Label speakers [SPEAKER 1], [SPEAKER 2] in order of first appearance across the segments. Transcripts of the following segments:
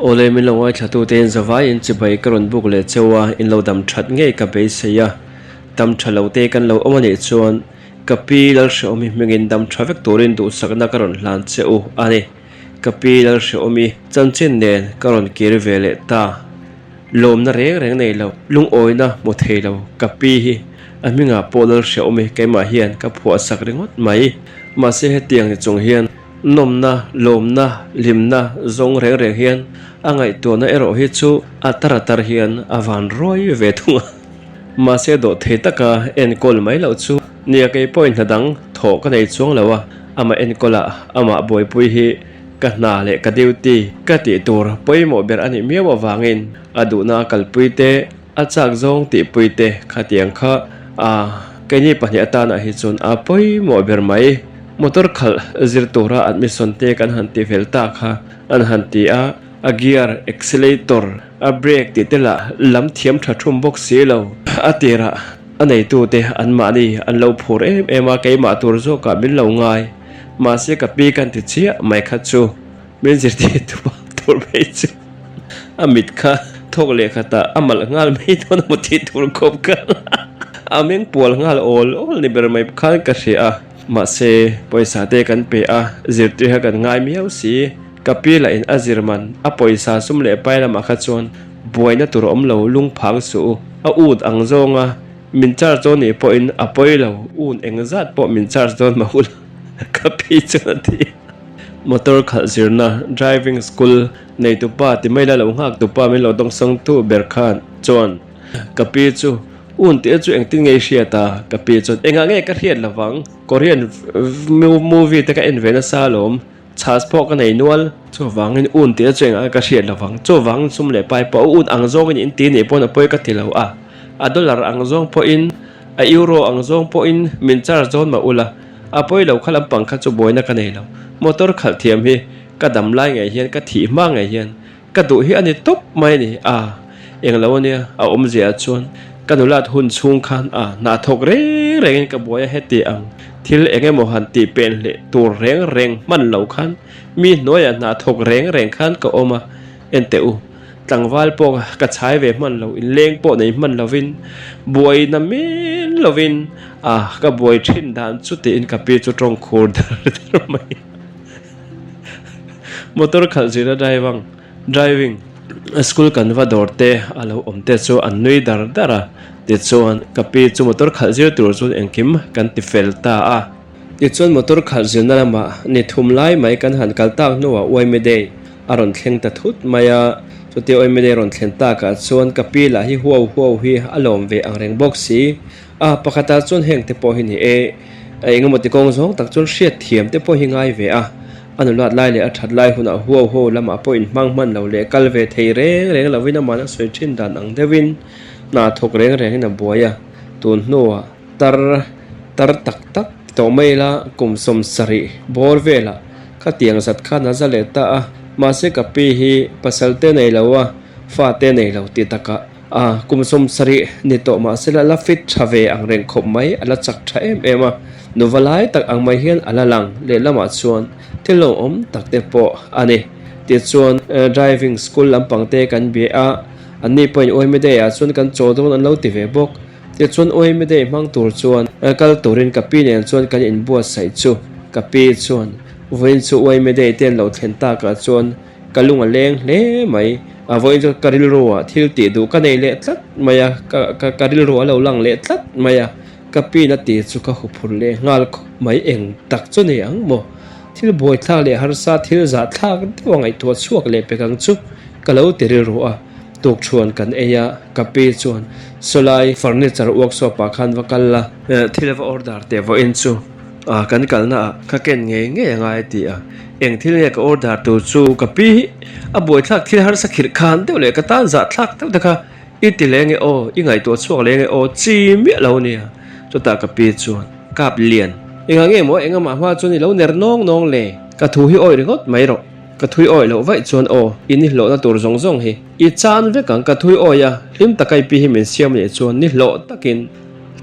[SPEAKER 1] ole min lo ngai thatu ten zawai in chibai karon buk le chewa in lo dam that nge ka be seya dam thalo te kan lo omani chuan kapi lal shomi mengin dam traffic turin du sakna karon hlan cheu ani kapi lal shomi chanchin nen karon kir vele ta lom na reng nei lo lung oina mo thei lo kapi hi aminga polal shomi keima hian ka phua sak ringot mai ma se hetiang ni chung hian nomna lomna limna zong reng hian angai to na ero hi chu ataratar hian avan roi ve thunga ma se do the taka en kol mai lo chu nia ke point hadang tho ka nei chuang lawa ama en kola ama boy pui hi ka na le ka duty ka ti tur poimo ber ani mewa wangin aduna kalpui te achak zong ti pui te khatiang kha ke ni pahnia ta na hi chun a poimo ber mai motor khal zirtura admission te kan hanti velta kha an hanti a gear accelerator a brake ti tela lam thiam tha thum box silo atira anei tu te an mani an lo phur ema ke ma tur zo ka min lo ngai ma se ka pi kan ti chia mai kha chu min zir ti tu ba tur be chu amit kha thok le khata amal ngal mai ton mo ti tur khop ka ameng pol ngal ol ni ber mai khal ka se ma se poisa te kan pe zir ti ha kan ngai miau si kapi la in azirman a poisa sum le paila ma kha chuan boina tur om lo lung phang su a ut ang zonga min char chon ni po in a poilo un engzat po min char chon ma hul kapi chati motor khal zirna driving school nei tu pa ti mai la lo hak tu pa mi lo dong sang tu ber khan chon kapi chu un te chu eng tin ngei hria ta kapi chu enga nge ka hian lawang korean movie te ka envena salom chas po ka nei nual chu wangin un te cheng ka hriat lawang chu wang sum le pai po un ang zong in ti ni po na poi ka tilo a dollar ang zong po in a euro ang zong po in min char zon ma ula a poi lo khalam pang kha chu boina ka nei lo motor khal thiam hi ka dam lai ngai hian ka thi ma ngai hian ka du hi ani top mai ni eng lo nia a om zia chuan kanulat hun chung khan na thok reng ka boya heti ang thil enge mo han ti pen le tur reng man lo khan mi noya na thok reng khan ka oma enteu tangwal po ka chai ve man lo in leng po nei man lovin boy na min lovin ka boy thin dan chu te in ka pi chu trong khur dar mai motor khal zira driving school kan va dorte alo omte chu an nui dara ti chuan kapi chu motor khal zir tur chu engkim kan ti felta ti chuan motor khal zir na lama ni thum lai mai kan han kaltak nuwa oime dei aron thleng ta thut maya chu ti oime dei ron thlen ta ka chuan kapi la hi huau hi alom ve ang reng box si pakhata chuan heng te po hi ni engmoti kong zong tak chuan hriat thiam te po hi ngai ve anulat lai le athat lai huna ho lama po in man lo le kalve thei reng lovina mana soi thin dan ang devin na thok reng na boya tun noa tar tak to maila kum som sari bor vela khatiang zat khana zaleta ma se kapi hi pasalte nei lawa fa te nei lo ti taka kum som sari ni to ma se la fit thave ang reng khop mai ala chak tha ema novalai tak ang mai hian ala lang le lama chuan thilo om tak te po ani ti chuan driving school lampang te kan be ani point oime de chuan kan chodon an lo ti ve bok ti chuan oime de mang tur chuan kal turin kapi nen chuan kan in bua sai chu kapi chuan voin chu oime de ten lo thlen ta ka chuan kalunga leng le mai voin chu karil ruwa thil ti du ka nei le tlat maya ka karil ruwa lo lang le tlat maya kapi na ti chu ka hupur le ngal mai eng tak chu ni ang mo thil boi thla le har sa thil za thla wangai to chuak le pekang chu kalo tiri ruwa tuk chuan kan eya kapi chuan solai furniture workshop a khan wakalla thilwa order te vo in chu kan kalna ka ken nge ngai ti eng thil nge ka order tu chu kapi a boi thak thil har sa khirhkhan te le ka ta za thak te dakha itilenge ingai to chuak lenge chi mi lo nia chu ta kapi chuan kap lian enga nge mo enga ma hwa chu ni lo ner nong le ka thu hi oi ringot mai ro ka thui oi lo vai chuan ini lo na tur zong hi I chan ve kang ka thui oya hlim takai pi hi men siam le chuan ni lo takin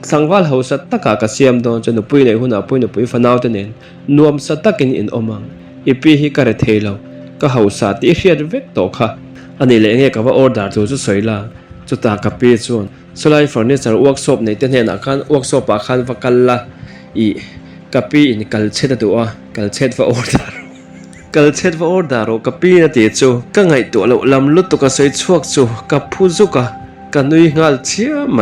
[SPEAKER 1] sangwal ho sat taka ka siam don chanu pui nei huna pui no pui fanau te nen nuam sa takin in omang ipi hi ka re thelo ka ho sa ti hriat vek to kha อันนี้เลยเงี้ยกับว่าออเดอร์ตัวจะสวยละจุดตากระปีส่วนสไลฟ์เฟอร์นิเจอร์เวิร์กช็อปในเต็นท์อาคารเวิร์กช็อปอาคารวักันละอีกระปีนี่กัลเช็ดตัวกัลเช็ดว่าออเดอร์กัลเช็ดว่าออเดอร์กระปีนั่นเดียวจูก็ไงตัวเราลำลุดตัวก็สวยช่วงจูกับผู้จุกะกันนุยงาเชี่ยไหม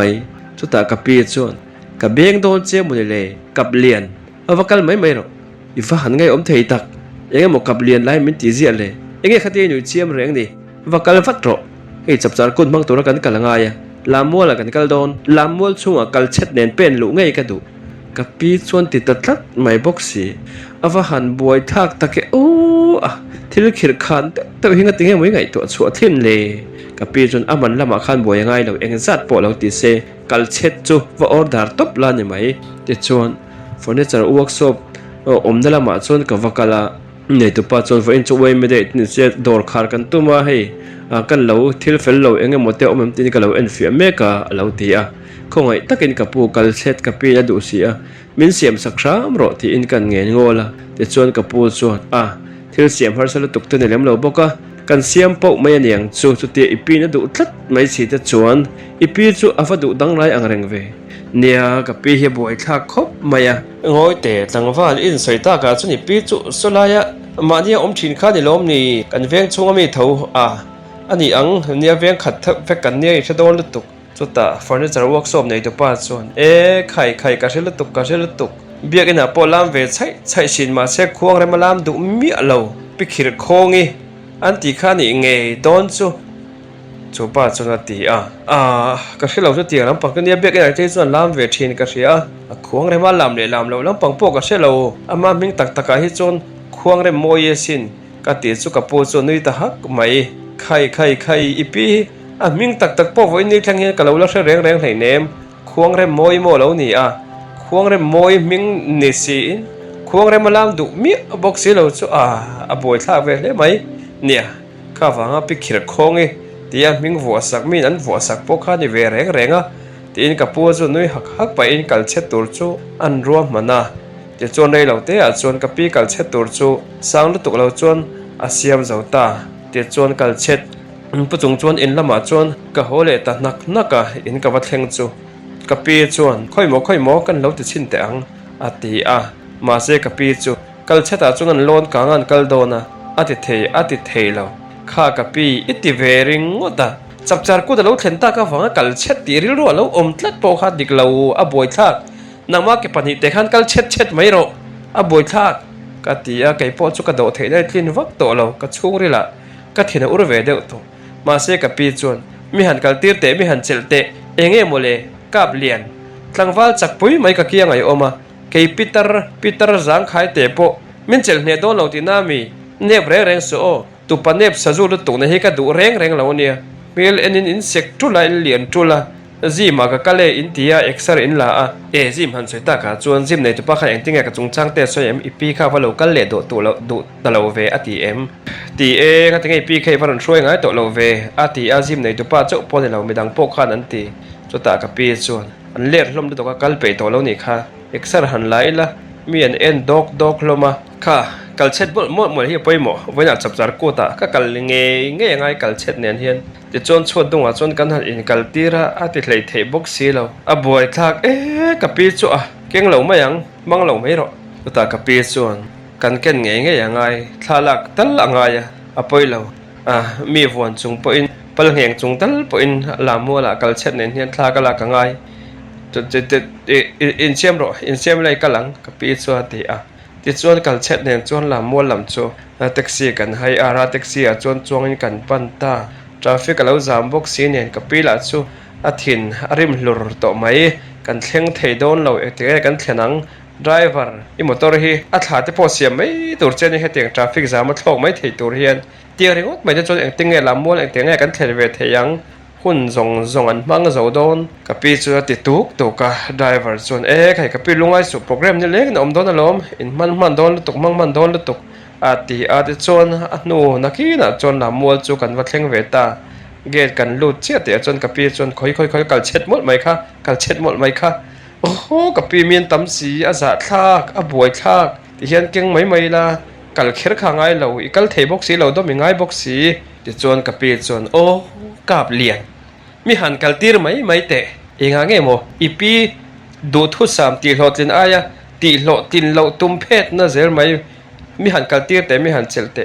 [SPEAKER 1] จุดตากระปีส่วนกับเบียงโดนเชี่ยหมดเลยกับเลียนเอาวักันไม่หรอกอีฟ้าหันไงอมเทยตักยังไงหมกกับเลียนไล่มันตีเสียเลยยังไงคดีหนูเชี่ยมเร่งดิว่ากัลฟัดโรไอ้จับจารกุนบางตัวกันกัลงายลามัวละกันกัลโดนลามัวช่วงกัลเช็ดเน้นเป็นลุงไงกันดูกับปีส่วนติดตัดไม่บอกสิอาว่าหันบวยทักตะเกโอ้ที่เราขีดขันแต่หิ้งติงยังไม่ไงตัวชัวทิ้นเลยกับปีจนอามันละมาขันบวยยังไงเราเองจัดปอเราติเซกัลเช็ดจูว่าออเดอร์ตบลานยังไงติดชวนฟอร์นิเจอร์อุกซบอมนั่นละมาชวนกับว่ากัลเนี่ยตัวป้าชวนฟอร์นิเจอร์ไว้ไม่ได้นี่เสียดอร์คาร์กันตัวมาให้กันเราที่เราเฟลเราเองหมดเตะอมตินกันเราเอ็นฟิเมกาเราตีคงไงตักินกับปูกัลเช็ดกับปีน่าดูเสียมินเสียมสักครั้งรอที่อินกันเงี้ยงอละแต่ชวนกับปูชวนที่เสียมฮาร์สลตุกตัวเนี่ยเราบอกว่ากันเสียมปกไม่ยังจูจุดที่อีปีน่าดูทัดไม่สีจะชวนอีปีจูอาฟดูดังไรอังเริงเวเนี่ยกับปีเฮียบวยทักคบไม่งอยแต่ตั้งว่าอินใส่ตากาจุนอีปีจูสุดายมาเนี่ยอมชินข้าในล้มนี่กันเวียงชงมีเท่าอันนี้อังเนี่ยเวียงขัดเฟกันเนี่ยจะโดนลุตุกจุดตาฟอร์นิเจอร์เวิร์กช็อปในตัวป้าส่วนไข่กระเชลตุกเบียกันอ่ะพอลามเวใช้ชินมาเช็คควงเรมาลามดูมีอะไรไปขีดโค้งอันที่ข้านี่ไงโดนจูป้าส่วนตีกระเชลเราจะตีลำปังกันเนี่ยเบียกันอ่ะที่ส่วนลามเวชินกระเชลควงเรมาลามเลยลามเราลำปังพวกกระเชลเรามามิงตักให้จนควงเรมโมยสินกะตีสุกับปูส่วนนุยตาฮักไม่ไข่อีปีมิงตักพวกไว้นี่ทั้งนี้กับเราเรื่องแรงไหนเนมควงเรมโมยโมเรานี่ควงเรมโมยมิงนิสินควงเรมมาลามดุมีบอกสิเราจูบวยท่าเวเลยไหมเนี่ยข้าฟังไปขีดโค้งที่มิงหัวสักมีนั้นหัวสักพวกข้านี่เวแรงที่อินกับปูส่วนนุยฮักไปอินกัลเช็ดตัวจูอันรวมมันนะจะจวนในเราเตะจวนกับปีกัลเช็ดตัวจูสร้างลุตุกเราจวนเสียมเจ้าตาจะจวนกัลเช็ดผู้จงจวนอินละมาจวนก็โหเลตนักอินกับวัดเฮงจูกับปีจวนค่อยหมอกันเราจะชินแต่งตีมาเสกับปีจูกัลเช็ดจวนนั้นล้นกางอันกัลโดนะติเทเราข้ากับปีอิติเวริงวดจับจารกูแต่เราเห็นตาก็ฟังกัลเช็ดตีริรัวเราอมตลัดโปขาดิกเราบวยทักนำว่าเก็บปัญหาแต่ขันกัลเช็ดไม่รอบวยทักก็ตีไก่ปอจุกระโดดเทได้ทิ้งวักตัวเราก็ช่วงรีละก็เห็นอุรเวเดอตัวมาเสกับปีจวนมีหันกัลตีเตมีหันเจลเตเองโมเลกับเลียนทางวัลจักปุยไม่ก็เกี่ยงไงออกมาไก่ปีเตอร์จังขายเตปมินเจลเนโดนเราที่น้ามีเนบแรงโซตุปเนบสะจุดตุกในเฮก็ดูแรงเราเนี่ยมีเอ็นอินเสกจุลาเลียนจุลาจีมากะเลอินเดียเอ็กซ์เรนลาจิมหันสวยตากาจวนจิมในตัวป้าขยันติ้งกับจงจ้างเตะสวยอีปีข้าวเรากะเลโดตัวเราดูตะเราเวตีก็ติ้งอีปีข้าวเราช่วยง่ายตัวเราเวจิมในตัวป้าเจ้าปนเราไม่ดังพวกข้านั้นตีจตากะปีจวนอันเลี้ยลมตัวก็กัลเปตัวเรานี่ค่ะเอ็กซ์หันไหลละมีอันเอ็นดอกลมาค่ะกัลเช็ดหมดที่ไปหมดวันนั้นจับจารกูตาก็กัลเงี้ยกัลเช็ดเนี่ยเฮียนจะจนชวนตรงจนกันหันอินกัลตีระติเลยเทบกสีเราบวยทักกับปีจั่วเก่งเราไม่ยังมังเราไม่หรอกตากับปีจวนกันเก่งเงี้ยทาลักตั้งละไงไปเรามีวันจงไปพลังแห่งจงตั้งไปลามัวละกัลเช็ดเนี่ยเฮียนทากละกังไงจะอินเชื่อมอะไรกันหลังกับปีจั่วที่จวนกัลเช็ดเนี่ยจวนลามัวลำโจแท็กซี่กันให้แท็กซี่จวนจวงกันปันตาทราฟิกเราจามบกสีเนี่ยกับปีละจูทินริมหลุดต่อไหมกันเที่ยงเทโดนเราเองกันเที่ยงไดรเวอร์มอเตอร์ฮีหาที่พอเสียไม่ตัวเจนี่ให้เตียงทราฟิกจามมาทอกไม่เทตัวเฮียนเตียงริงว่าไม่จะจนเองติงเงลามวนเองติงเงกันเทเวทยังหุ่นส่งอันมังจะโดนกับปีจูติดตุกตัวกับไดรเวอร์ส่วนใครกับปีลุงไอ้สุโปรแกรมนี่เล็กน้องโดนอารมณ์มันโดนตุกมันโดนตุกจนนูนักขี้น่ะจนลามวนจูกันวัดเที่ยงเวตาเกตกันลูดเชี่ยเตะจนกับปีจนค่อยกัลเช็ดหมดไหมคะกัลเช็ดหมดไหมคะโอ้โหกับปีมีนตำสีอาสาทากบวยทากที่เห็นเก่งไหมล่ะกัลเคิร์ข้างไงเราอีกัลเทบกสีเราต้องมีไงบกสีที่ ti chuan kapi chuan o kap lian mi han kaltir mai te enga nge mo ipi du thu sam ti hlotlin aya ti hlo tin lo tum phet na zer mai mi han kaltir te mi han chelte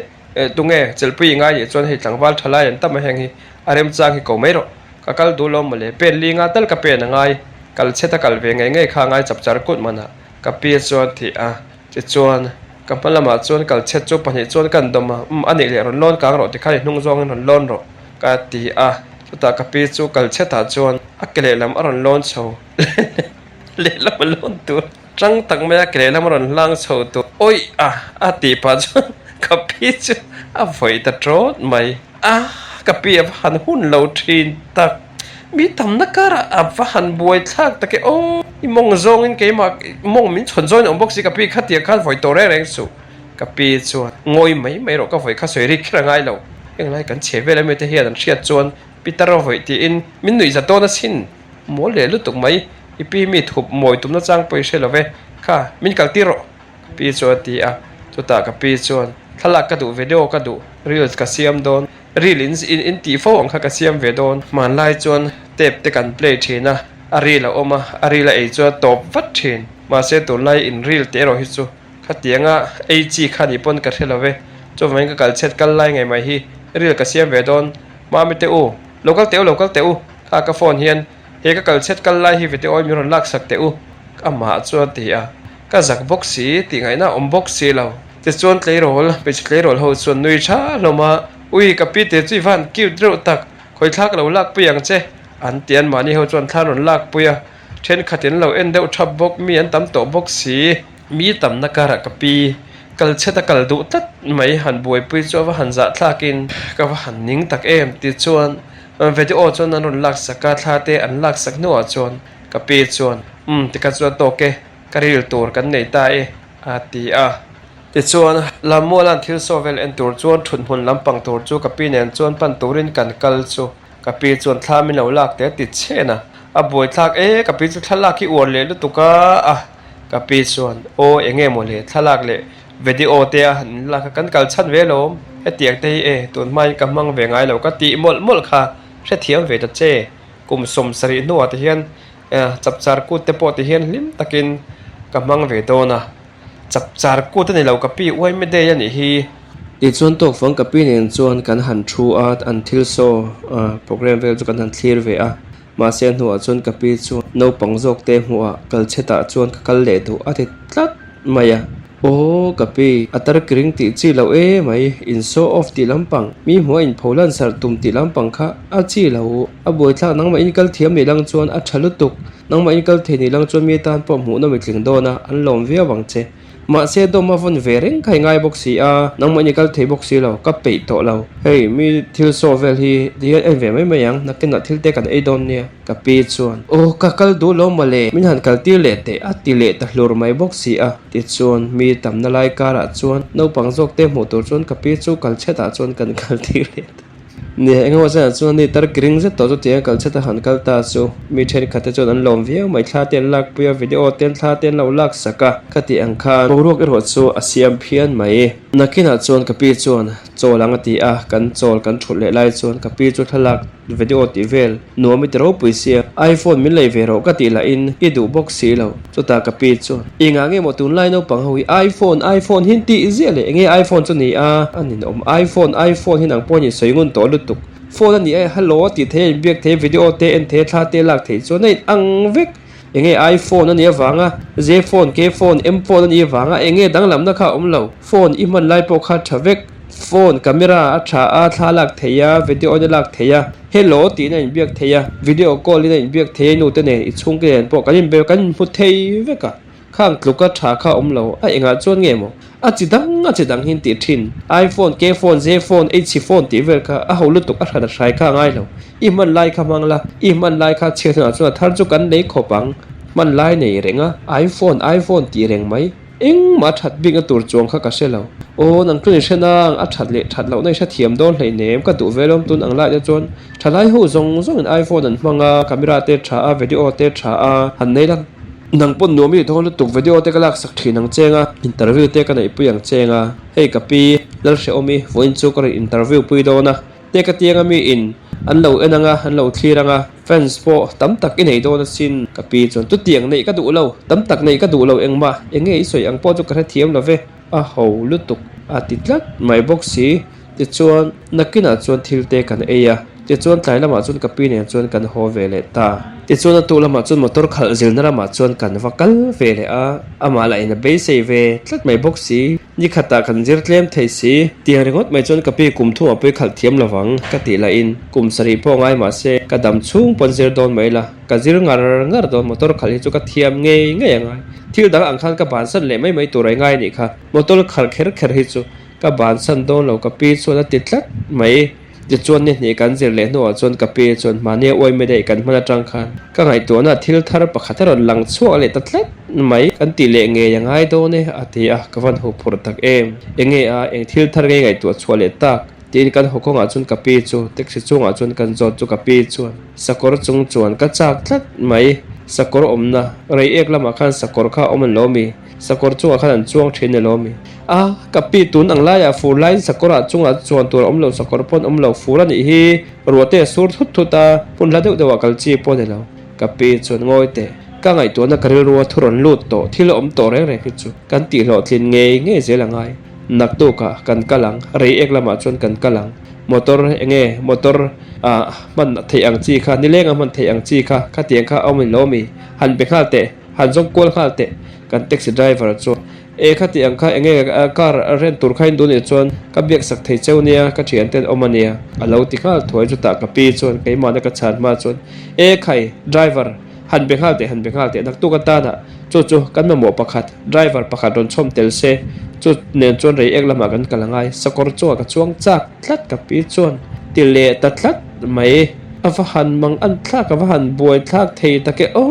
[SPEAKER 1] tunge chelpui nga ye chuan hi tlangwal thalai an tam heng hi arem chang hi ko mai ro ka kal du lom mole pen li nga tal ka pen ngai kal cheta kal ve ngai kha ngai chap char kut mana kapi chuan thi a ti chuan kampalama chuan kal chet chu pani chuan kan doma ani le ron lon kang ro ti khai hnung zong ron lon ro ka ti a chuta kapi chu kal cheta chuan akele lam aron lon chho le lam lon tu trăng tang me akele lam ron lang chho tu oi a ti pa chuan kapi chu a voi ta trot mai kapi a han hun lo thin tak mi tam na kara a han buai thak take o imong zong in ke ma mong min chon join ombok si kapi khatia khan voi tore reng su kapi chuan ngoi mai ro ka voi kha soi ri khra ngai lo eng lai kan cheve le me te hian an hriat chuan pitaro voi ti in min nui za to na sin mo le lu tuk mai ipi mi thup moi tum na chang poi se love kha min kal ti ro pi chuan ti a chuta kapi chuan thalak ka du video ka du reels ka siam don reel in ti fo ang kha ka siam ve don man lai chuan tep te kan play thina ari la oma ari la ei chu top vat thin ma se to lai in reel te ro hi chu khatianga ei chi khani pon ka thelave chu mai ka kal chet kal lai ngai mai hi reel ka siam ve don ma mi te u local te u kha ka phone hian he ka kal chet kal lai hi ve te oi mi ron lak sak te u ama chu ti a ka zak box si ti ngai na om box si lo te chuan tlei rol pe tlei rol ho chuan nui tha loma ui kapi te chi van kiu dro tak khoi thak lo lak piang che an tian mani ho chuan thlan ron lak puya then khatin lo en deuh thap bok mi an tam to bok si mi tam na kara kapi kal cheta kal du tat mai han buai pui chu wa han za thlakin ka wa han ning tak em ti chuan video chuan an ron lak saka thlate an lak sak no chuan kapi chuan ti ka chuan to ke karil tur kan nei ta ti a ti chuan lammo lan thil sovel en tur chuan thun hun lampang tur chu kapi nen chuan pan turin kan kal chu kapi chuan thla mi lo lak te ti chena a boi thak kapi chu thalak ki ur le lu tuka kapi chuan o enge mo le thalak le video te a han la kan kal chan ve lom tiang te tun mai ka mang ve ngai lo ka ti mol kha hre thiam ve ta che kum som sari no te hian chap char ku te po te hian lim takin ka mang ve do na chap char ku te nei lo kapi oi me de yani hi ti chuan tok fang kapi nen chuan kan han thu at until so program vel chu kan han clear ve a ma sen hu chuan kapi chu no pangjok te hua kal cheta chuan kal le du ati tlat maya o kapi atar kring ti chi lo mai in so of ti lampang mi hua in pholan sar tum ti lampang kha a chi lo a boi thla nang ma in kal thiam ni lang chuan a thalutuk nang ma in kal the ni lang chuan mi tan pom hu na mi tling do na an lom ve wang che ma se do ma von vereng khai ngai box si a nang ma ni kal the box si lo ka pe to lo hey mi thil so vel hi dia en ve mai yang nakin na thil te kan e don nia ka pe chuan o ka kal do lo male min han kal ti le te a ti le ta hlur mai box si a ti chuan mi tam na lai kara chuan no pangjok te mo tur chuan ka pe chu kal cheta chuan kan kal ti le ne engo sa chuan ni tar kring ze to te kal cheta han kal ta chu mi then khate chuan an lom ve mai thla ten lak puya video ten thla ten lo lak saka khati ang khan borok ro chu asiam phian mai nakina chuan kapi chuan cholang ati a kan chol kan thul le lai chuan kapi chu thalak video ti vel nomi tro puisia iphone min lei ve ro ka ti la in idu box si lo chuta kapi chuan inga nge mo tun lai no pang hui iphone hin ti zele nge iphone chu ni a anin om iphone hin ang poni soingun to lutuk phone ani hello ti the biak the video te en the thla te lak the chu nei ang vek enge iphone ani awanga z phone k phone m phone ani awanga enge danglam na kha omlo phone i man lai po kha thavek phone camera a tha a thalak theya video ni lak theya hello ti na in biak theya video call ni in biak the nu te ne i chung ke en po kan be kan hu thei veka khang tluka tha kha omlo a enga chon nge mo a chidang hin ti thin iphone k phone z phone h phone ti vel ka a holu tuk a thana thai kha ngai lo i man lai kha mangla i man lai kha chena chu thar chu kan nei khopang man lai nei renga iphone ti reng mai eng ma that bing a tur chong kha ka selo o nang tuni senang a that le that lo nei sa thiam don hlei nem ka tu velom tun ang lai ja chon thalai hu zong an iphone an manga camera te tha a video te tha a han nei lang nang pon nomi thol tuk video te kalak sak thinang chenga interview te kana ipuyang chenga hey kapi lal sheomi voin chu kar interview pui do na te ka tiang ami in an lo enanga an lo thiranga fence po tam tak in ei do na sin kapi chon tu tiang nei ka du lo tam tak nei ka du lo engma enge isoi ang po chu ka thiam lo ve a ho lutuk a titlat mai box si ti chuan nakina chuan thil te kan eya ti chuan tlai lama chuan kapi ne chuan kan ho ve le ta ti chuan tu lama chuan motor khal zil na lama chuan kan vakal ve le a ama la in be sei ve tlat mai box si ni khata kan zir tlem thei si ti ringot mai chuan kapi kum thu a pe khal thiam lawang ka ti la in kum sari po ngai ma se ka dam chung pon zir don mai la ka zir ngar don motor khal hi chu ka thiam nge ngai thil dang ang khan ka ban san le mai turai ngai ni kha motor khal kher hi chu ka ban san don lo kapi chuan a titlat mai ti chuan ni kan zir le no chuan kapi chuan mane oi me dei kan hmana tang khan ka ngai to na thil thar pakhat ron lang chuak le tatlet mai kan ti le nge yangai do ne ati a kawan ho phur tak em enge a eng thil thar ngai to chuak le tak tin kan hokonga chun kapi chu taxi chunga chun kan zot chu kapi chuan sakor chung chuan ka chak thlat mai sakor omna rei ek lama khan sakor kha oman lomi sakor chunga khan chuang thine lomi a kapi tun ang la ya full line sakora chunga chuan tur omlo sakor pon omlo full ani hi ruate sur thut thuta pun la deuh dewa kalchi pon elo kapi chuan ngoi te ka ngai to na karil ruwa thuron lut to thil om to re hi chu kan ti lo thlin nge zelangai nak to ka kan kalang rei ek lama chuan kan kalang motor motor man thei ang chi kha ni lenga man thei ang chi kha tiang kha omin lomi han be khalte han jong kol khalte kan taxi driver chu e khati ang kha car rent tur khain du ni chon ka biak sak thei cheunia ka thian ten omania alo ti khal thoi chu ta ka pi chon ke ma na ka chan ma chon e khai driver han be khalte nak tu ka ta na chu kan ma mo pakhat driver pakhat ron chom tel se chu nen chon rei ek lama kan kalangai sakor chu ka chuang chak tlat ka pi chon tile tatlat mai avahan mang an thak avahan boi thak thei ta ke o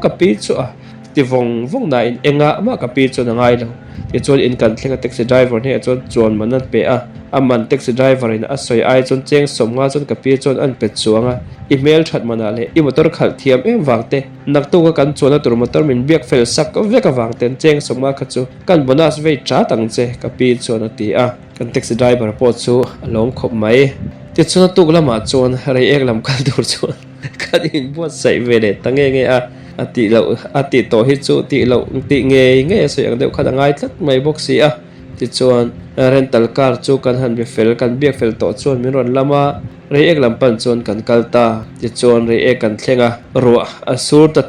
[SPEAKER 1] ka pi chu a ti vong na in enga ma ka pi chu na ngai lo ti chon in kan thlenga taxi driver ne chon manat pe a aman taxi driver in asoi ai chon cheng somnga chon ka pi chon an pe chuanga email that manale I motor khal thiam em wangte nak tu ka kan chona tur motor min biak fel sak ve ka wangten cheng somnga kha chu kan bonus ve cha tang che ka pi chona ti a kan taxi driver po chu along khop mai ti chona tu lama chon rei ek lam kal dur chon kan in bo sai ve le tange nge a ati to hi chu ti lo ti nge so yang deuh khat angai tlat mai box si a ti chuan rental car chu kan han be fel kan biak fel to chuan min ron lama rei ek lam pan chuan kan kalta ti chuan rei ek kan thlenga ruwa asur ta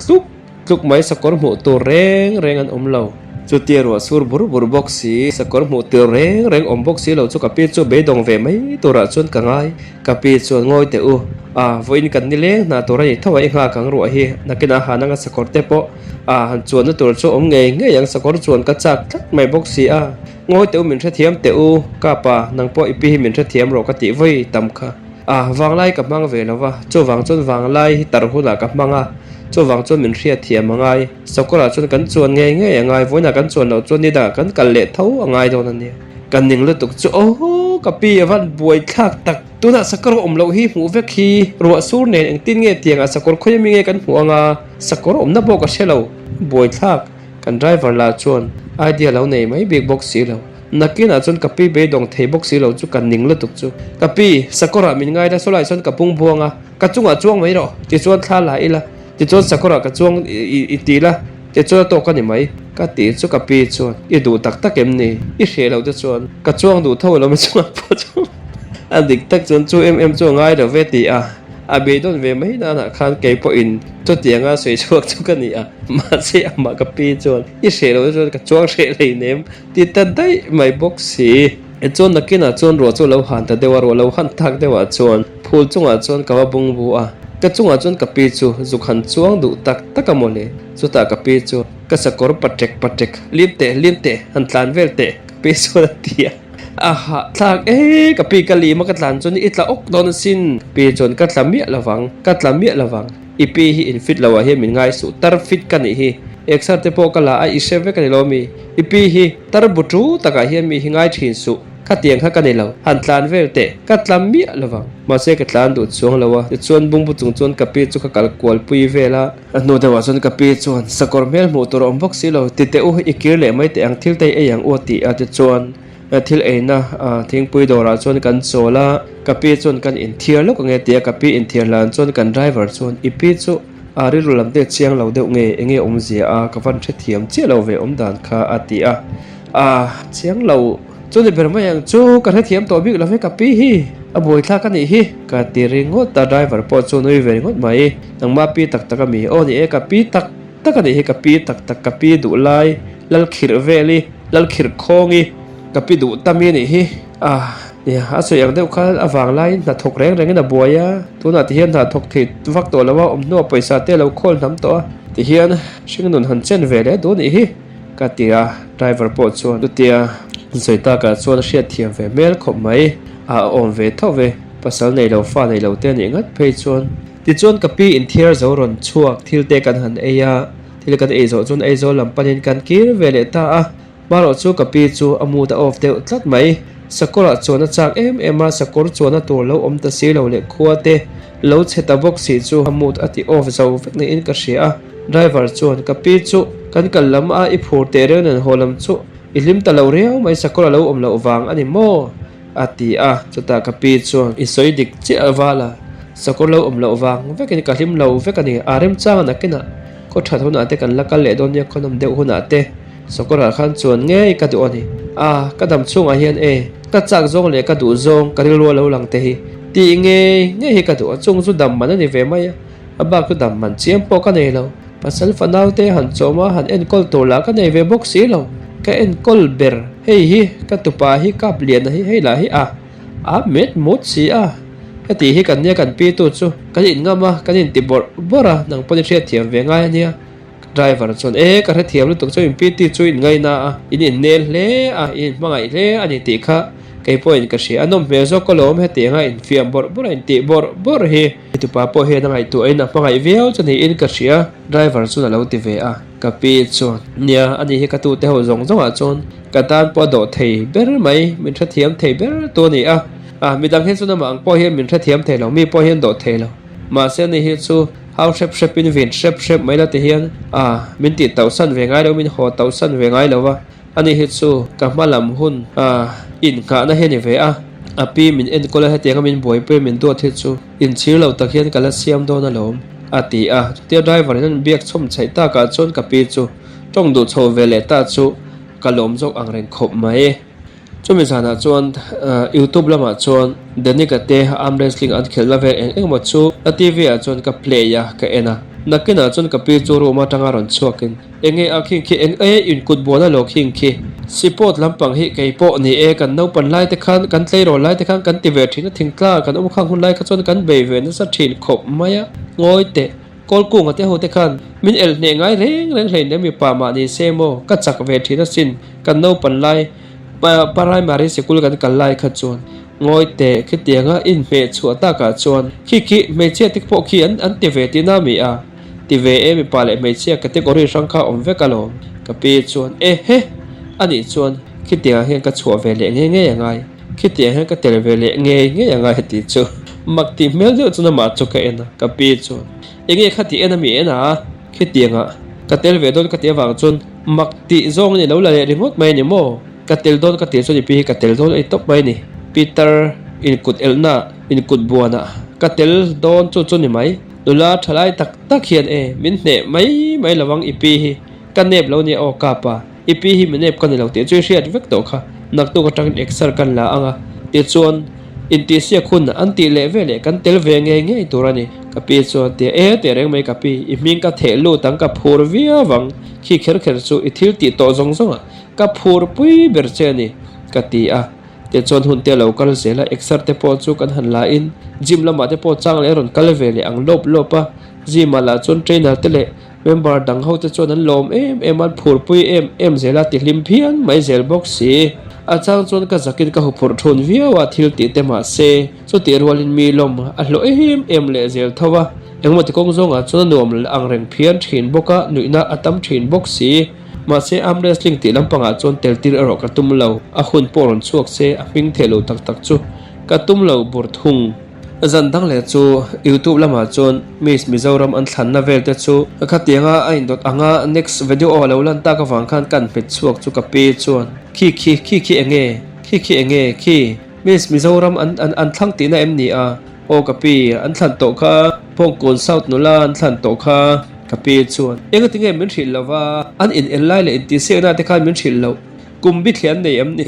[SPEAKER 1] tluk mai sakor mu to reng an omlo chu ti ruwa sur bur box si sakor mu to reng om box si lo chu kapi chu be dong ve mai tora chuan ka ngai kapi chuan ngoi te u voin kan ni le na to rai thawai nga kang ruwa hi nakina hananga sakor te po han chuan na tur chu om nge yang sakor chuan ka chak thak mai box si a ngoi te u min tha thiam te u ka pa nang po ipi hi min tha thiam ro ka ti voi tam kha wanglai ka mang ve lawa chu wang chon wanglai tar hula ka manga chu wang chon min thria thiam mangai sakora chon kan chuan nge angai voina kan chuan lo chon ni da kan kal le tho angai do na ni kan ning lu tuk chu kapi avan buai thak tak tuna sakor om lo hi mu ve khi ruwa sur ne eng tin nge tiang a sakor khoy mi nge kan hu anga sakor om na bo ka shelo buai thak kan driver la chuan idea lo nei mai big box si lo nakina chon kapi be dong thei box si lo chu kan ning lu tuk chu kapi sakora min ngai da solai son kapung buanga ka chunga chuang mai ro ti chuan thla la ila ti chuan sakora ka chuang I ti la ti chuan to ka ni mai ka ti chu kapi chuan I du tak em ni I hre lo te chuan ka chuang du tho lo me chuan po chu adik tak chuan chu em chu ngai do ve ti be don ve mai na khan ke po in to tianga sei chuak chu ka ni ma se ama kapi chuan I hre lo chuan ka chuang hre lei nem ti ta dai mai box si e chuan nakina chuan ro chu lo han ta dewa ro lo han thak dewa chuan phul chunga chuan kawa bung bu ka chunga chuan kapi chu zukhan chuang du tak amole chu ta kapi chu ka sakor patek limte han tlan velte kapi chu tia thak kapi kali ma ka tlan chun itla ok don sin pi chon ka tlamia lawang ipi hi in fit lawa he min ngai su tar fit kan hi exar te po kala I seve kan lomi ipi hi tar butu taka hi mi hi ngai thin su ka tiang kha kan lo han tlan velte ka tlamia lawang ma se ka tlan du chuang lawa chuan bung bu chung chuan kapi chu ka kal kwal pui vela no dewa chuan kapi chuan sakor mel mu tur om box si lo ti te u ikir le mai te ang thil te yang o ti a te chuan thil eina thing pui dora chuan kan chola kapi chuan kan in thiar lok nge tia kapi in thiar lan chuan kan driver chuan ipi chu ari rulam te chiang lo deuh nge enge omzia a kavan the thiam che lo ve om dan kha atia chiang lo chu ni ber mai ang chu ka the thiam to bik lo ve kapi hi a boi thla ka ni hi ka ti ringot ta driver po chu noi ve ngot mai nang ma pi tak tak mi o ni e kapi tak tak ani hi kapi tak tak kapi du lai lal khir veli lal khirhkhawngi kapi du tami ni hi ya aso yang deuh kha awang lai na thok reng reng na boya tuna ti hian na thok thit vak to lawa omno paisa te lo khol nam to ti hian hring nun han chen vele do ni hi ka tia driver po chuan tu tia zoita ka chuan hriat thiam ve mel khop mai om ve tho ve pasal nei lo fa nei lo te ni ngat phei chuan ti chuan kapi in thiar zo ron chuak thil te kan han eya thil kan e zo chuan e zo lam panin kan kir vele ta maro chu kapi chu amu da off deuh tlat mai sakora chona chak ema sakor chona tur lo om ta si lo le khuate lo cheta box si chu hamut ati off zo vek nei in ka hria driver chuan kapi chu kan kallam a I phur te re nan holam chu ilim ta lo reu mai sakora lo om lo wang ani mo ati chuta kapi chuan isoi dik che awala sakor lo om lo wang vekin ka hlim lo vekani arem chang na kina ko that hona te kan lakal le don ya khonam deuh hona te sakora khan chuan nge ka du ani kadam chunga hian ka chak zong le ka du zong ka ril lo lang te hi ti nge hi ka du chung chu dam man ani ve mai aba ku dam man chiam po ka nei lo pasal fanau te han choma han en kol to la ka nei ve box si lo ka en kol ber hei hi ka tupa hi kap lian hi hei la hi met mot si ka ti hi kan nia kan pi tu chu kan in ngama kan in ti bora nang poni thria thiam ve ngai ania driver chuan ka the thiam lu tuk chu in pi ti chu in ngai na in nel hle in mangai hle ani ti kha kei point ka hria anom me zo kolom he te nga in fiam bor in ti bor hi tu pa po he na ngai tu aina pangai veo chu ni in ka hria driver chu na lo ti ve ka pi chuan nia ani hi ka tu te ho zong zong chuan ka tan po do thei ber mai min tha thiam thei ber to ni mi dang hen chu na mang po hian min tha thiam thei lo mi po hian do thei lo ma se ni hi chu how shep in vin shep mai la te hian min ti tausan ve ngai lo min ho tausan ve ngai lo wa ani hi chu ka malam hun in ka na he ni ve pi min en kola he te nga min boi pe min do the chu in chir lo tak hian kala siam do na lom ati te driver nan biak chom chai ta ka chon ka pi chu tong du chho vele ta chu kalom jok ang reng khop mai chumi sana chuan YouTube lama chuan denika te arm wrestling an khelna ve engmo chu TV a chuan ka play ya ka ena nakina chuan ka pi chu ro ma tanga ron chuakin enge akhin khi in kut bona lo khing khi support lampang hi kei po ni kan no pan lai te khan kan tlei ro lai te khan kan ti ve thina thingkla kan om khang hun lai kha chuan kan be ve na sa thin khop maya ngoi te kol ku ngate ho te khan min el ne ngai reng hlein ne mi pa ma ni semo ka chak ve thina sin kan no pan lai primary school kan kalai kha chuan ngoi te khitianga in me chuata ka chuan khi me che tik po khi an ti ve ti na mi ti ve mi pale me che category rangkha om ve kalo ka pi chuan he ani chuan khitia hian ka chhuwa ve le nge ngai khitia hian ka tel ve le nge ngai ti chu makti mel de chuna ma chu ka ena ka pi chuan enge khati ena mi khitianga ka tel ve don ka te wang chun makti zong ni lo la le rimot mai ni mo katel don katel so ni pi katel don ai top mai ni Peter in kut elna in kut buana katel don chu ni mai dula thalai tak hian min ne mai lawang ipi hi kanep lo ni o kapa ipi hi minep kan lo te chu hriat vek to kha nak tu ka tang exer kan la anga ti chuan in ti sia khun an ti le ve le kan tel ve nge turani ka pi chuan te te reng mai ka pi I ming ka thelu tang ka phur via wang khi kher chu I thil ti to zong ka phur pui ber che ni ka ti te chon hun te local zela exer te po chu kan han la in gym lama te po chang le ron kal ve le ang lopa gym ala chon trainer te le member dang ho te chon an lom an phur pui em zela ti hlim phian mai zel box si chang chon ka zakin ka hu phur thon via wa thil ti te ma se so ti rolin mi lom a hlo em le zel thowa engmo ti kong zonga chon nom ang reng phian thin boka nuina atam thin box si ma se arm wrestling ti lampanga chon teltir aro ka tumlo a hun poron chuak se a ping thelo tak chu ka tumlo bur thung zandang le chu YouTube lama chon Miss Mizoram an thlanna vel te chu khatianga a in dot anga next video o lo lan ta ka wang khan kan pet chuak chu ka pe chuan khi enge khi nghe khi Miss Mizoram an thang ti na em ni a o kapi an than to kha phong kon south nula an than to kha kapi chuan enga tinge min thil lawa an in lai le in ti se na te khan min thil lo kumbi thlian nei em ni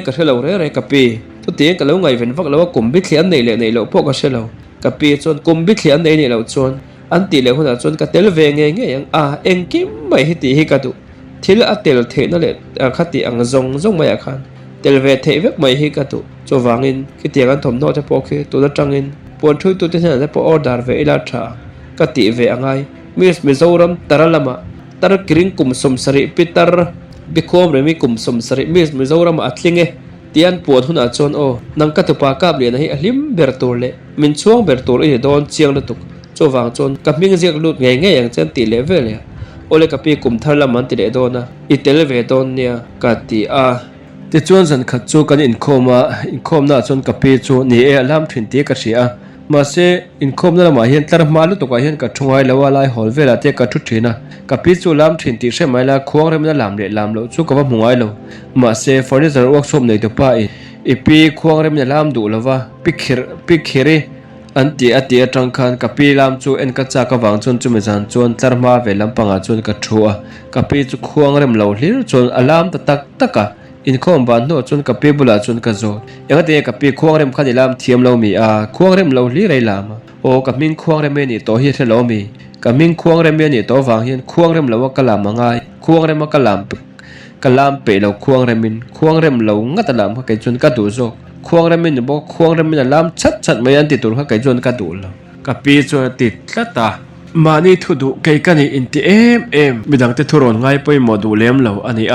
[SPEAKER 1] ka thelo re kapi tu te ka lo ngai ven vak lo kumbi thlian nei le nei lo po ka shelo kapi chuan kumbi thlian nei nei lo chuan an ti le huna chuan ka tel ve nge yang eng kim mai hi ti hi ka tu thil a tel the na le khati ang zong mai khan tel ve the vek mai hi ka tu cho wangin ki tiang an thom no te po khi tu da tangin pon thui tu te na po order ve ila tha ka ti ve angai Miss Mizoram taralama tar kiring kum som sari pitar bikhom remi kum som sari Miss Mizoram atlinge tian pon huna chon o nang ka tu pa kap le na hi ahlim bertur le min chuang bertur e don chiang la tuk cho wang chon ka ming jek lut nge yang chen ti le ve le ole ka pi kum thar lam an ti le dona I tel ve don nia ka ti ti chuan zan khat chu kan in khom na chon ka pi chu ni e alam thin ti ka ria ma se in khom na ma hian tlar ma lu to ka hian ka thungai lawa lai hol vela te ka thu thina ka pi chu lam thin ti se mai la khuang rem na lam le lam lo chu ka ba mungai lo ma se furniture workshop nei to pa I pi khuang rem na lam du lawa pi khiri anti ati atang khan ka pi lam chu en ka cha ka wang chon chu me jan chon tlar ma ve lam panga chon ka thua ka pi chu khuang rem lo hlir chon alam ta tak taka in khom ban no chun ka pe bula chun ka zo enga te ka pe khuang rem khani lam thiam lo mi khuang rem lo li rei lam o ka min khuang rem ni to hi the lo mi ka min khuang rem ni to wang hian khuang rem lo ka lam ngai khuang rem ka lam pe lo khuang rem lo nga ta lam ka chun ka du zo khuang rem ni bo khuang rem ni lam chat mai an ti tur ka chun ka du lo ka pi chu ti tlata mani thu du kai ka ni in ti em midang te thuron ngai poi modu lem lo ani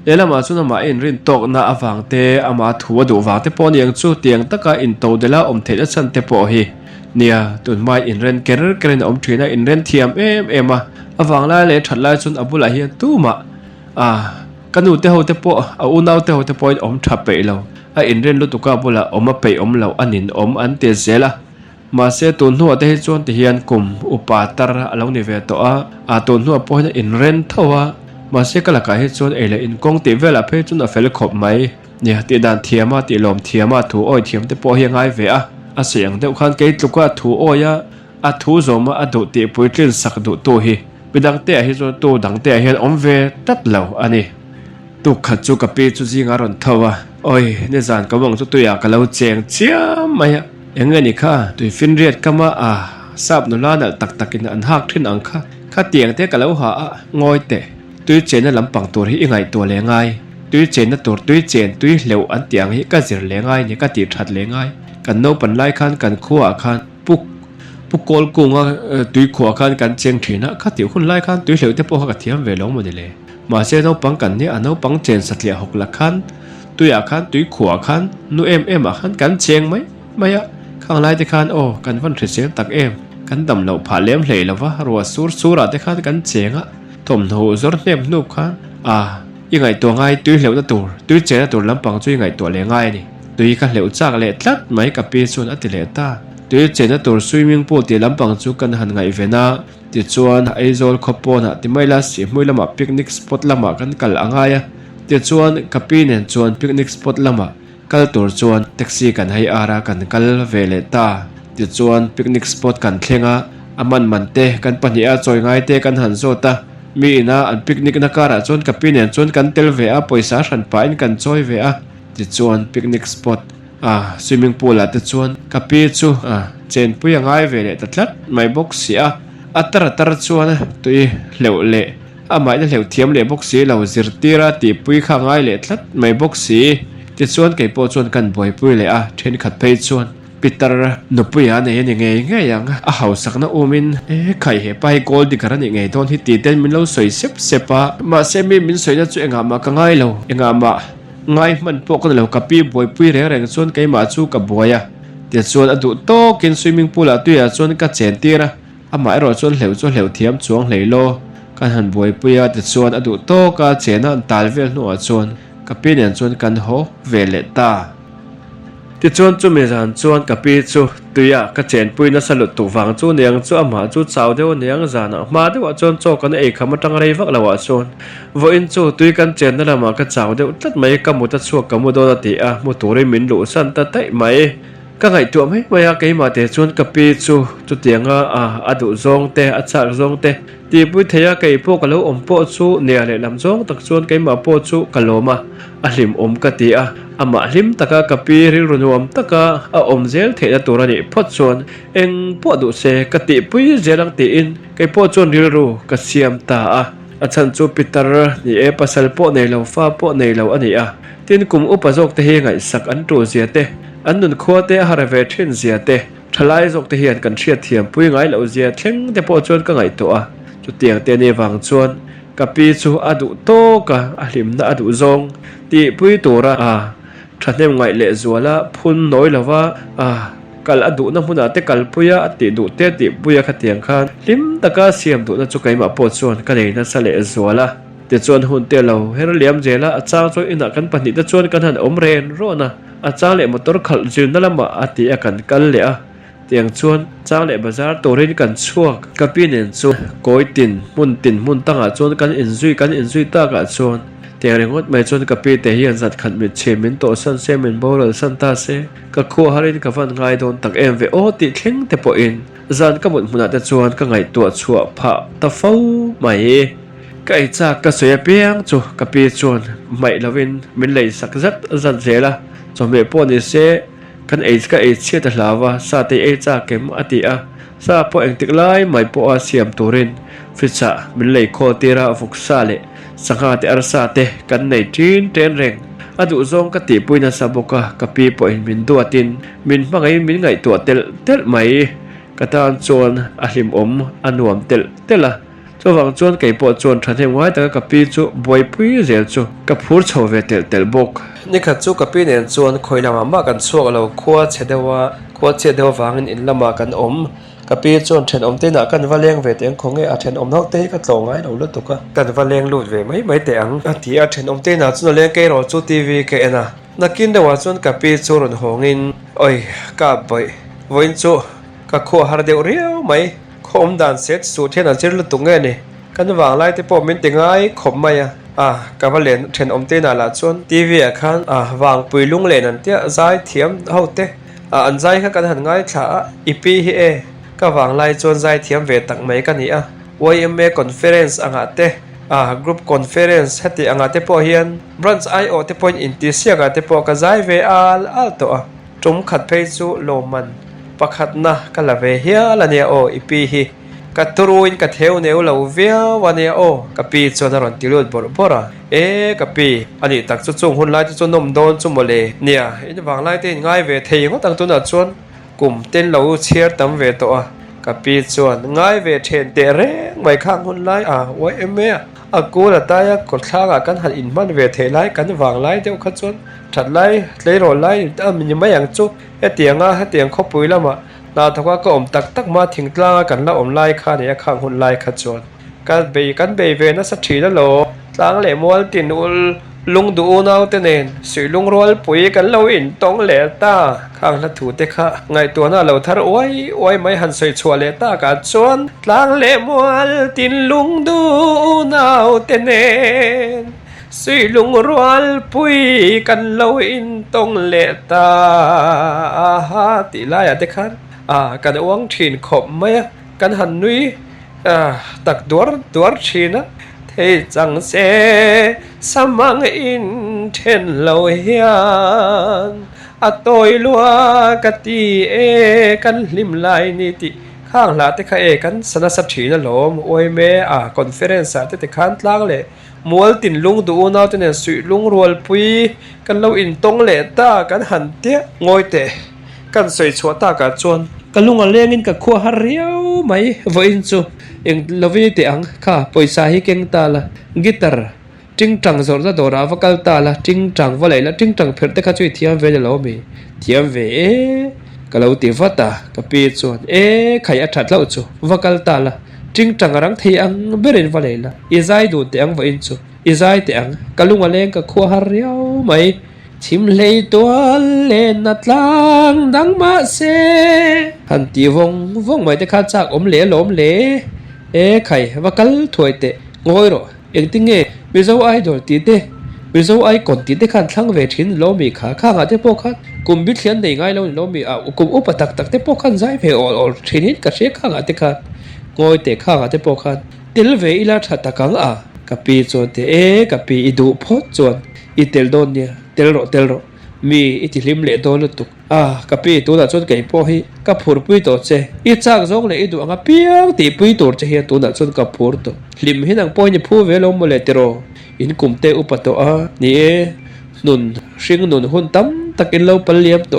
[SPEAKER 1] Elama chuna ma in rin tok na awang te ama thuwa du wang te pon yang chu tiang taka in to dela the chan te po hi nia tun mai in ren keren thina in ren thiam ema awang la le thatlai chun abula hi tu ma kanu te ho te po unau te ho te po tha pe lo in ren lu tuka bula pe lo anin an te zela ma se tun hu te chon te hian kum upatar alo ni ve to tun hu po in ren thawa ma se kala ka he chon ele in kong te vela phe chun a fel khop mai nia ti dan thiama ti lom thiama thu oi thiam te po hi ngai ve a siang deuh khan ke tluka thu oya thu zoma adu te puitlin sak du to hi bidang te hi zo to dang te hian ve tat lo ani tu kha chu ka pe chu jinga ron thawa oi ne zan ka wang chu tu ya ka lo cheng chiam mai engani kha tu fin riat kama sap no la na tak takin an hak thin ang kha tiang te ka lo ha ngoi te tui chen na lampang tur hi ingai to le ngai tui chen na tur tui chen tui hleu an tiang hi ka zir le ngai ni ka ti that le ngai kan no pan lai khan kan khuwa khan pukol kunga tui khuwa khan kan cheng thina kha ti khun lai khan tui hleu te po ka thiam ve lo mo ni le ma se no pang kan ni ano pang chen satlia hok la khan tui khan tui khuwa khan nu em khan kan cheng mai maya khang lai te khan kan van thre seng tak kan dam lo pha lem hlei lawa ro sura te khan kan chenga thom no zor nem nup khan ingai to ngai tui hleu na tur tui che na tur lampang chu ingai to le ngai ni tui ka hleu chak le tlat mai ka pi chun atile ta tui che na tur swimming pool ti lampang chu kan han ngai vena ti chuan aizol khopona ti mai la si hmui lama picnic spot lama kan kal angaya ti chuan ka pi nen chuan picnic spot lama kal tur chuan taxi kan hai ara kan kal vele ta ti chuan picnic spot kan thlenga man te kan pahnia choi ngai te kan han zo ta mi na an picnic na kara chon ka pin en chon kan tel ve poisa ran pa in kan choi ve ti chuan picnic spot swimming pool te chuan ka pi chu chen pui angai ve le tatlat mai box si tar chuan tui hleu le mai na hleu thiam le box si lo zir tira ti pui kha ngai le tlat mai box si ti chuan ke po chuan kan boi pui le then khat phei chuan Peter no puya ne nge yang hau sakna umin khai he pai gold di karani nge don hi ti ten min lo soi sepa ma se mi min soi na chu enga ma ka ngai lo enga ma ngai man po ko lo ka pi boi pui reng chon kai ma chu ka boya ti chuan adu to kin swimming pool tu ya chon ka chen tira mai ro chon hleu thiam chuang hleilo kan han boi puya ti chuan adu to ka chena an tal vel no chon ka pin en chon kan ho vele ta ti chuan chu me ran chuan ka pi chu tuya ka chen pui na salut tu wang chu niang chu ama chu chaw deuh niang zana ma deuh chon chaw kan ei khama tang rei vak lawa chon vo in chu tui kan chen na lama ka chaw deuh tlat mai ka mu ta chu ka mu do ti a mu tur min lu san ta tai mai ka ngai tu mai maya ke ma te chon ka pi chu tianga adu zong te a chak zong te ti pui theya ke po ka lo om po chu nia le lam zong tak chon ke ma po chu kaloma a hlim om ka ti a ama hlim taka ka pi ri runuam taka a om zel the da turani phot chon eng po du se ka ti pui zelang ti in ke po chon ri ru ka siam ta a chan chu pitar ni e pasal po nei lo fa po nei lo ani a tin kum upazok te hi ngai sak an tu zia te an nun khua te har ve thin zia te thalai zok te hian kan thriat thiam pui ngai lo zia thleng te po chon ka ngai to a chu tiang te ni wang chuan ka pi chu adu to ka a hlim na adu zong ti pui tura thathem ngai le zuala phun noi lawa kal adu na huna te kal puya ati du te ti puya khatiang khan lim taka siam du na chu kai ma po chuan ka nei na sale zuala te chuan hun te lo her liam jela achang chu ina kan pani te chuan kan han om ren ro na achang le motor khal jin na lama ati a kan kal le a tiang chuan chang le bazar torin kan chuak ka pinen chu koi tin mun tanga chuan kan inzui ta ka chuan tiang rengot mai chuan ka pi te hian zat khat mi chemin to san se min bol san ta se ka khu harin ka van ngai don tak em ve o ti thleng te po in zan ka mun huna te chuan ka ngai tu chua pha ta fo mai ka ai cha ka soya piang chu ka pi chuan mai lovin min lei sak zat zat zela cho me po ni se kan ei ka ei che ta hlawa sa te ei cha kem ati a sa po eng tik lai mai po a siam turin ficha min lei kho tira fuk sa le sanga te arsa te kan nei tinreng adu zong ka ti puina saboka ka pi po in min duatin min mangai min ngai tu tel mai ka tan chon a hlim om anuam tela cho wang chon kai po chon thathem wai ta ka pi chu boi pui zel chu ka phur chho ve tel bok ni kha chu ka pi nen chon khoilama ma kan chuak lo khua chedewa wangin in lama kan om ka pi chon then om te na kan valeng ve teng khonge a then om nok te ka tlongai lo lut ka kan valeng lut ve mai te ang a ti a then om te na chu le ke ro chu tv ke ena nakin da wa chon ka pi chu ron hongin oi ka boi voin chu ka kho har deu riau mai khom dan set su then a chir lu tunge ni kan wang lai te po min te ngai khom mai ka valen then om te na la chon tv a khan wang pui lung len an tia zai thiam ho te an zai kha kan han ngai tha ipi hi e ka wang lai chon zai thiam ve tak mai kan ni Emes conference anga te group conference hati anga te po hian branch io te point in ti sia ga te po ka zai ve al to tum khat phei chu loman pakhat na kala ve hia la ne o ipi hi ka turuin ka theu neu lo via wane o ka pi chon ron tilut bora ka pi ani tak chu chung hun lai chu nom don chu mole nia in wang lai te ngai ve thei ngo tang tu na chon kum ten lo chiar tam ve to ka pi chuan ngai ve then te re mai khang hun lai oi eme aku la ta ya Khalthang kan hal in man ve the lai kan wang lai deu kha chuan that lai tlei ro lai ta min mai ang chu tiang kho pui lama na thoka ko om tak ma thingtla kan la om lai kha ne khang hun lai kha chuan kan be ve na sa thi la lo tlang le mol tin ul lung du nau te nen sui lung rol pui kan lo in tong le ta khang la thu te kha ngai to na lo thar oi mai han soi chua le ta ka chuan tlang le mol tin lung du nau te nen sui lung rol pui kan lo in tong le ta ti la ya te khan kan uang thin khop mai kan han nui tak duar thina thei chang se samang in then lo hian atoi lua ka ti kan hlim lai ni ti khang la te kha kan sana sap thina lom oi me conference te khan tlang le mual tin lung du na te ne sui lung rol pui kan lo in tong le ta kan han te ngoi te kan soi chua ta ka chon kalunga lengin ka khua har riau mai voin chu eng lovi te ang kha poisa hi keng ta la guitar ting tang zor da dora vocal ta la ting tang volai la ting tang pher te kha chui thiam ve lo mi thiam ve kalau ti vata ka pi chuan khai a that lo chu vocal ta la ting tang rang thei ang berin volai la izai du te ang voin chu izai te ang kalunga leng ka khua har riau mai chim lei tuan lên nát lang đắng mã xe hàn ti vong vong mai te kha chak lom le khai và kal thoi te ngoi ro eng ti nge mi zo idol ti te mi zo ai kon ti te khan thlang ve thin lo mi kha nga te po khan kum bi thlian nei ngai lo mi a kum upatak tak te po khan zai ve ol thin hit ka she nga te khan ngoi te nga te po khan til ve ila tha takang a kapi chon te kapi idu phot chon itel don nia tel ro mi itilim le don lutuk kapi tu da chon kai po hi ka phur pui to che I chak jong le idu anga piang ti pui tor che hi tu da chon ka phur to lim hi nang po ni phu ve lo mo le tero in kum te upato ni nun hring nun hun tam takin lo paliam to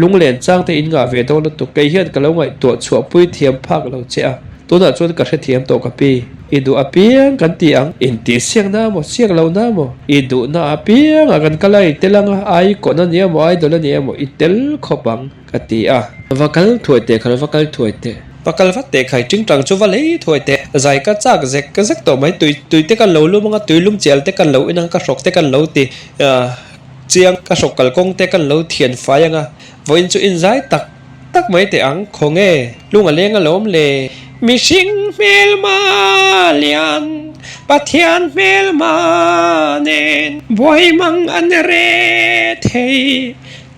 [SPEAKER 1] lung len chang te in nga ve to lutuk kai hian ka lo ngai to chua pui thiam phak lo che tu da chon ka the thiam to kapi idu apiang kan tiang in ti siang na mo siang lo na mo idu na apiang akan kalai telang ai ko na niya mo ai dola niya mo itel khopang katia vakal thuite khal vakal thuite vakal vatte khai ting tang chu vale thuite zai ka chak zek to mai tui te kan lo lu manga tui lum chel te kan lo inang ka sok te kan lo ti chiang ka sok kal kong te kan lo thian fayanga voin chu in zai tak mai te ang khonge lunga lenga lom le mi sing mel ma lian pathian mel ma nen boy mang an re thei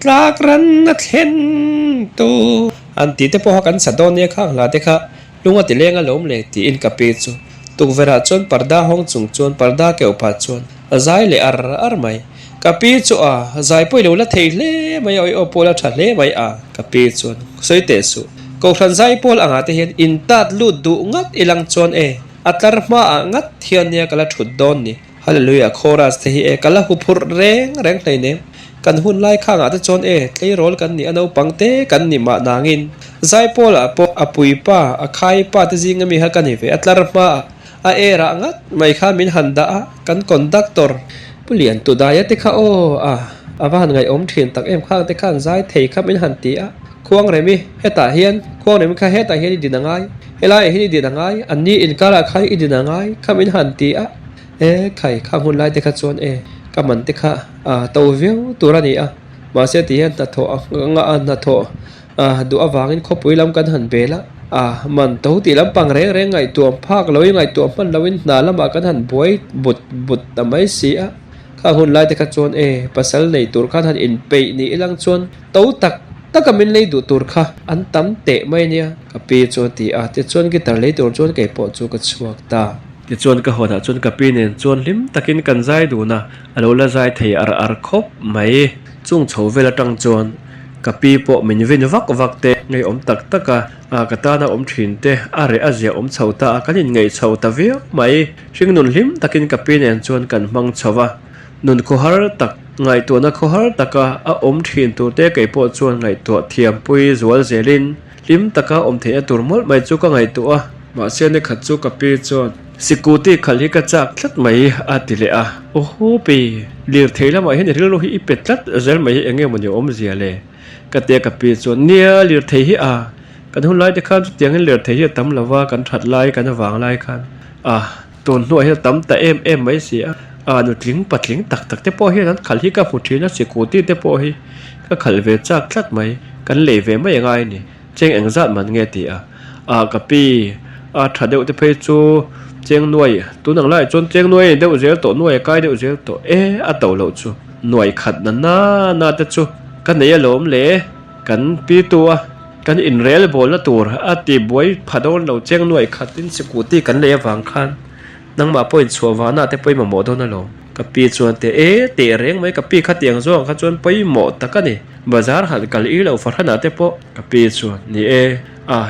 [SPEAKER 1] tlak ran na thlen tu an ti te po kan sadon ne khang la te kha lunga ti lenga lom le ti in kape chu tuk vera chon parda hong chung chon parda ke upa chon azai le ar mai kapi chu zai poi lo la thei le mai oi opola tha le mai kapi chon soi te su ko khan zai pol anga te hian in tat lu du ngat ilang chon atlar ma ngat thian nia kala thut don ni hallelujah chorus te hi kala hu phur reng nei ne kan hun lai khanga te chon tlei rol kan ni ano pangte kan ni ma nangin zai pol po apui pa akhai pa te jinga mi ha kan hi ve atlar ma era ngat mai kha min handa kan conductor pulian tu daya te kha awan ngai om thin tak em khang te khan zai thei kha min han ti khuang remi heta hian khuang remi kha heta hian dinangai helai hi dinangai anni in kala khai dinangai khamin han ti khai khang hun lai te kha chon kaman te kha to veu turani ma se ti hian ta tho nga na tho du awangin khopui lam kan han bela man to ti lam pang reng ngai tuam phak loi ngai tuam man lawin na lama kan han boi but tamai si khang hun lai te kha chon pasal nei tur khan han in pe ni ilang chon to tak takamin lei du tur kha an tam te mai nia kapi chon ti te chon ki tar lei tur chon kai po chu ka chuak ta ti chon ka hoda chon kapi nen chon lim takin kan zai du na alo la zai thei ar khop mai chung chho vela tang chon kapi po min vin vak te ngai om tak taka kata na om thin te are azia om chhota kanin ngai chhota ve mai hring nun lim takin kapi nen chon kan mang chawa nun ko har tak ngai to na kho har taka om thin tu te kai po chuan ngai to thiam pui zual zelin lim taka om the turmol mai chu ka ngai to ma se ne khat chu kapi chon sikuti khali ka chak thlat mai atile oho pe lir theila mai hen ril lo hi ipetlat zel mai enge moni om zia le kate kapi chon nia lir thei hi kan hun lai te khan tiang lir thei hi tam lawa kan that lai kan wang lai khan ton no hi tam ta em mai si nu tling patling tak te po hi nan khal hi ka phuthina sikuti te po hi ka khal ve chak thlat mai kan le ve mai ngai ni cheng engzat man nge ti kapi thadeu te phei chu cheng nuai tu nang lai chon cheng nuai deu zel to nuai kai deu zel to to lo chu nuai khat na te chu kan nei lom le kan pi tu kan in rel bol la tur ti boy phadol lo cheng nuai khatin sikuti kan le wang khan nang ma point chuwa na te poi ma mo don lo kapi chuan te te reng mai kapi khatiang zong kha chuan poi mo takani bazar hal kal i lo farhana te po kapi chuan ni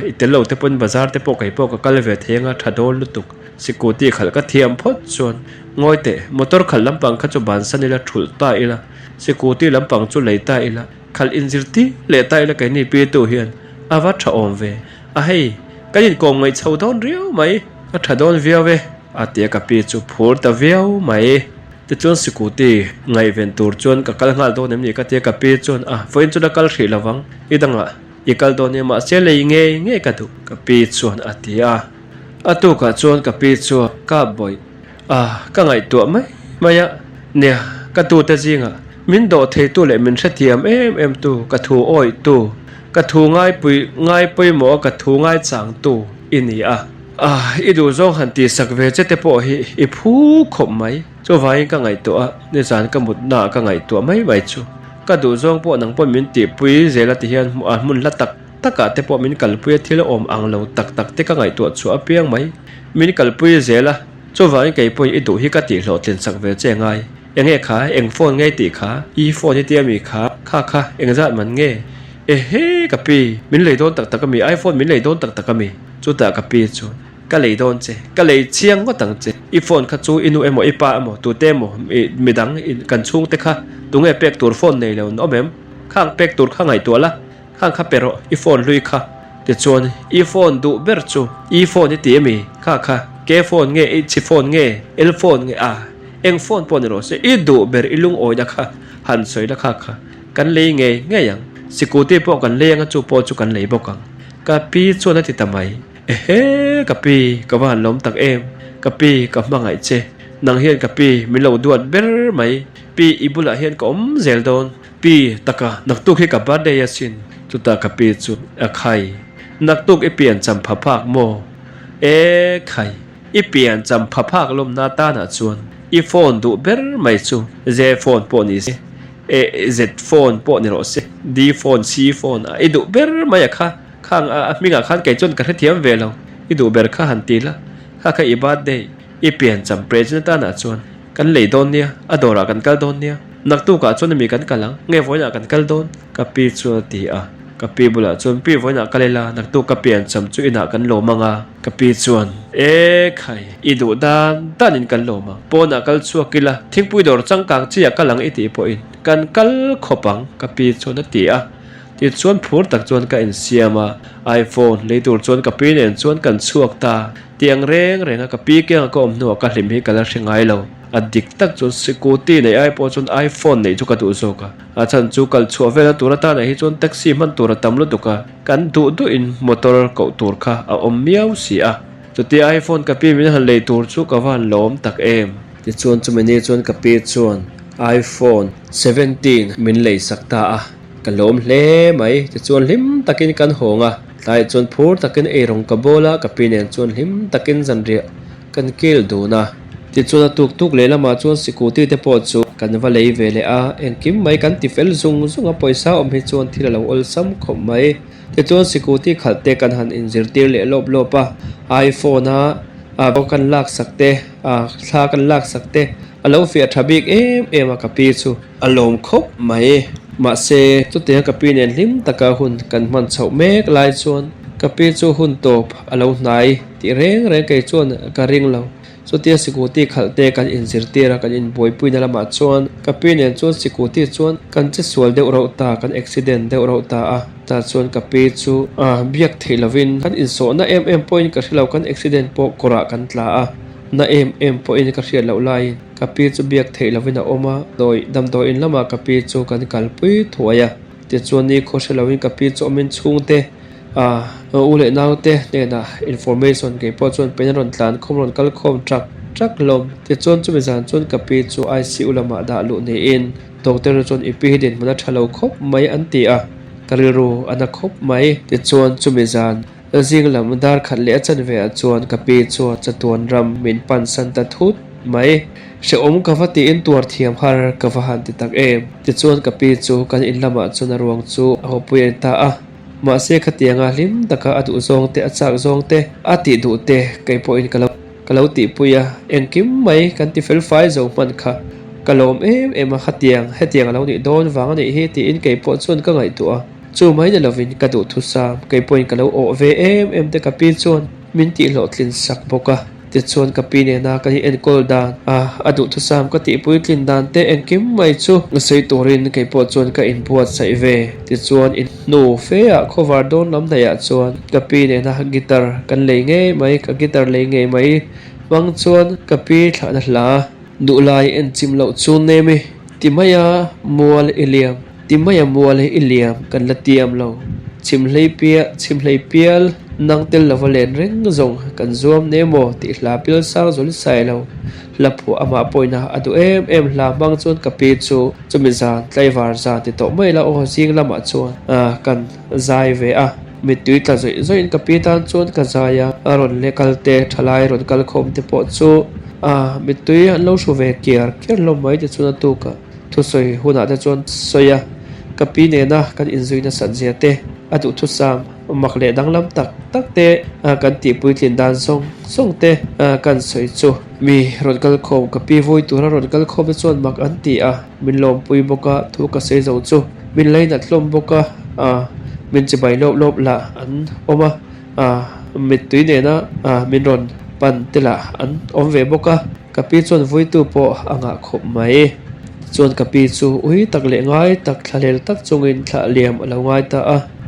[SPEAKER 1] itelo te pon bazar te po kai po ka kalve thenga thadol lutuk sikuti khal ka thiam phot chuan ngoi te motor khal lampang kha chu ban sanila thul ta ila sikuti lampang chu leita ila khal injirti leta ila kai ni pi tu hian awa tha om ve hei kain kong ngai chho don riu mai ka thadol viawe atia kapi chu phur ta viau mai te chon sikuti ngai ven tur chon ka kal ngal do nem ni ka te kapi chon voin chu da kal thri lawang idanga ikal do ne ma se lei nge ka du kapi chon atia atu ka chon kapi chu ka boy ka ngai tu mai maya ne ka tu ta jinga min do thei tu le min thatiam em tu ka thu oi tu ka thu ngai pui mo ka thu ngai chang tu ini a idu zong han ti sak ve che te po hi I phu khop mai cho vai ka ngai to a ne zan ka mut na ka ngai to mai chu ka du zong po nang po min ti pui zela ti hian mun la taka te po min kal pui thil om ang lo tak te ka ngai to chu a piang mai min kal pui zela cho vai kai poi idu hi ka ti hlo tlen sak ve che ngai enge kha eng phone ngai ti kha phone ti mi kha eng zat man nge he kapi min lei don tak mi iPhone min lei don tak mi chu ta kapi chu ka lei don che ka lei chiang ko tang che phone kha chu inu emo ipa mo tu te mo mi dang kan chung te kha tunge pek tur phone nei lo no mem khang pek tur kha ngai to la khang kha pero phone lui kha te chon phone du ber chu phone ti mi kha ke phone nge chi phone nge el phone nge eng phone pon ro se du ber ilung oi da kha han soi da kha kan lei nge yang security po kan leng chu po chu kan lei bokang kapi chona ti tamai kapi kawan lom tak em kapi ka mangai che nang hian kapi milo duat ber mai pi ibula hian kom zel don pi taka naktuk hi ka birthday asin chu ta kapi chu khai naktuk pian cham phaphak mo khai pian cham phaphak lom na ta na chuan phone du ber mai chu ze phone po ni se Z phone po ni ro se D phone C phone idu ber maya kha khang minga khan kai chon ka thiam ve lo idu ber kha han ti la kha I birthday pian cham present ta na chon kan lei don nia adora kan kal don nia naktu ka chon mi kan kalang nge voina kan kal don ka pi chu ti ka pi bula chon pi voina kalela naktu ka pian cham chu ina kan lo manga ka pi chuan khai idu dan tanin kan lo ma pona kal chu kila thingpui dor changkang chia kalang iti po in kan kal khopang kapi chona ti ti chuan phur tak chuan ka in siama iPhone leitur chuan kapi nen chuan kan chuak ta tiang reng kapi ke ka om no ka hlim hi kala hringai lo adik tak chuan security nei iPhone chuan iPhone nei chu ka tu zo ka chan chu kal chu vela turata nei hi chuan taxi man tur tamlo duka kan du in motor ko tur kha om miau si chu ti iPhone kapi min han leitur chu ka van lom tak em ti chuan chu meni chuan kapi chuan iPhone 17 min lei sakta kalom hle mai ti chuan lim takin kan honga tai chuan phur takin rong ka bola ka pinen chuan lim takin zanria kan kil duna ti chuan tuk le lama chuan security te po chu kan va lei vele en kim mai kan ti fel zunga poisa om hi chuan thila lo ol sam khom mai ti chuan security khalte kan han injir tir le lopa iPhone bo kan lak sakte thla kan lak sakte alo fia thabik em ka pi chu alom khop mai ma se chu te ka pi nen lim taka hun kan man chau mek lai chuan ka pi chu hun top alo nai ti reng kai chuan ka ring lo so tia security khalte kan injir tira kan in boy pui na lama chuan ka pi nen chuan security chuan kan che sual deuh ro ta kan accident deuh ro ta ta chuan ka pi chu biak theilovin kan in so na em point ka hlo kan accident po kora kan tla na em po in ka hriat lo lai ka pi chu biak theilovin oma dam doi in lama ka pi chu kan kalpui thuaya ti chuan ni kho hrilovin ka pi chu min chungte ule naute nena information ke po chuan penron tlan khomron kal khom trak lom ti chuan chu mizan chuan ka pi chu ICU lama da lu ne in doctor chuan ipi den mana thalo khop mai anti kariru ana khop mai ti chuan chu mizan zing lam dar khat le chan ve chuan ka pi chu chatuan ram min pan san ta thut mai se om ka vati in tuar thiam har ka va han ti tak em ti chuan ka pi chu kan in lama chun ruang chu ho pui ta ma se khatianga lim taka adu zong te achak zong te ati du te kai po in kalau ti puya engkim mai kan ti fel fai zo man kha kalom em khatiang hetiang lo ni don wang ni hi ti in kai po chuan ka ngai tu chu mai na lovin ka du thu sam kai po in kalau o ve em te ka pi chuan min ti lo tlin sak boka ti chuan ka pi ne na ka hi en kol dan adu thu sam ka ti pui tlin dan te engkim mai chu sei torin kai po chuan ka in buat sai ve ti chuan in no fe cover don lam da ya chuan ka pi ne na guitar kan lei nge mai ka guitar lei nge mai wang chuan ka pi thla na hla du lai en chim lo chu ne mi ti maya mual iliam kan la tiam lo chim hlei pial nang tel lavalen ring zong kan zuam nemo ti hla pil sang zul sai lo lapu ama poina adu em hla mang chuan kapi chu chumi zan tlaiwar za ti to mai la o jing lama chuan kan zai ve a mi tui tla zoi zoi in kapi tan chuan ka zaya aron le kalte thalai ron kal khom te po chu mi tui an lo shu ve kiar lo mai te chuna tu ka thu soi huna te chuan soya kapi ne na kan inzuina sanjia te adu thu sam mak le danglam tak te kan ti pui thlin dan song te kan soi chu mi ron kal khom kapi voi tura ron kal khom chuan mak an ti min lom pui boka thu ka sei zo chu min leina thlom boka min chi bai lop la an oma mit tui ne na min ron pan tela an om ve boka kapi chuan voi tu po anga khop mai chuan kapi chu ui tak le ngai tak thalel tak chungin thla liam alo ngai ta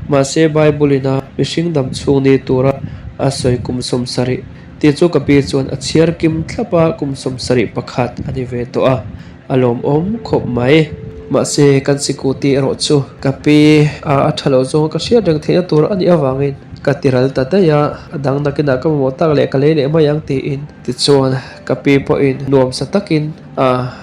[SPEAKER 1] ma se bible mishing dam chung ni tura asoi kum som sari ti chu kapi chuan a chiar kim thlapa kum som sari pakhat ani ve to alom om khop mai ma se kan sikuti ro chu kapi a thalo zo ka shia dang thena tur ani awangin katiral tataya adang nakina ka mo tak le ka le mayang ti in ti chuan kapi po in nuam sa takin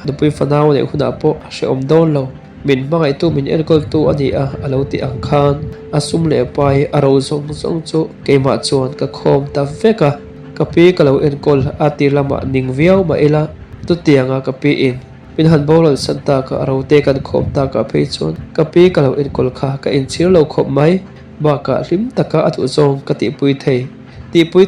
[SPEAKER 1] dupui fanaw ne huna po she om don lo min mangai tu min erkol tu ani alo ti ang khan asum le pai aro zong chu keima chuan ka khom ta veka kapi kalo erkol ati lama ning viau ma ela tu tianga kapi in min han bolon santa ka aro te kan khom ta ka phei chuan kapi kalo erkol kha ka in chir lo khop mai ba ka rim taka atu zong ka ti pui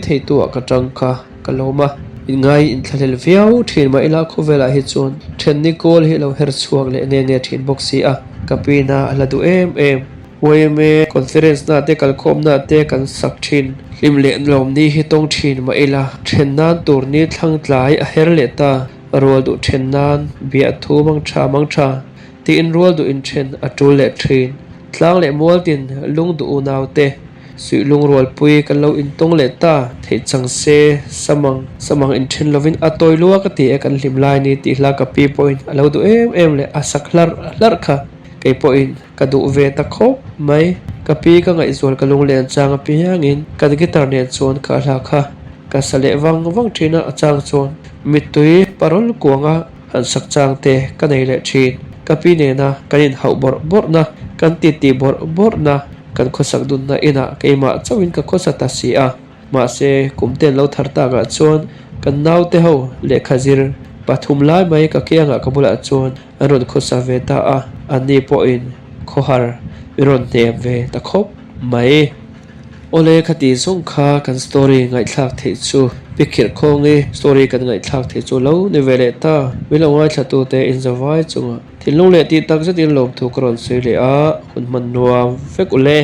[SPEAKER 1] thei tu ka tang kha kaloma ngai in thalel viau thin ma ila khuvela hi chun then ni kol hi lo her chuak le nge thin boxi kapina aladu em weme conference na te kal khom na te kan sak thin lim le lom ni hi tong thin ma ila then nan tur ni thlang tlai a her le ta rol du then nan bia thu mang tha ti in rol du in then atul le thin tlang le mol tin lung du naw te sui lung rol pui kan lo in tong le ta thei chang se samang in thin lovin atoi luwa ka ti kan hlim lai ni ti hla ka pi point alo du em le asak lar kha ke point ka du ve ta khop mai ka pi ka ngai zol ka lung len chang pi hangin ka gitar ne chon ka hla kha ka sale wang thina achang chon mitui parol kuanga han sak chang te ka nei le thin ka pi ne na kanin hau bor na kan ti bor na kan khosak dun na ina keima chawin ka khosata si ma se kumten lo tharta ga chon kan naw te ho le khazir pathum lai mai ka kianga kabula chon aron khosa ve ta ani po in khohar iron te ve ta khop mai ole khati song kha kan story ngai thlak the chu khirhkhawngi story kan ngai thlak the chu lo ne vele ta milawai thatu te in zawai chunga thilung le ti tak zatin lom thu kron sei le hun man nuam fek ule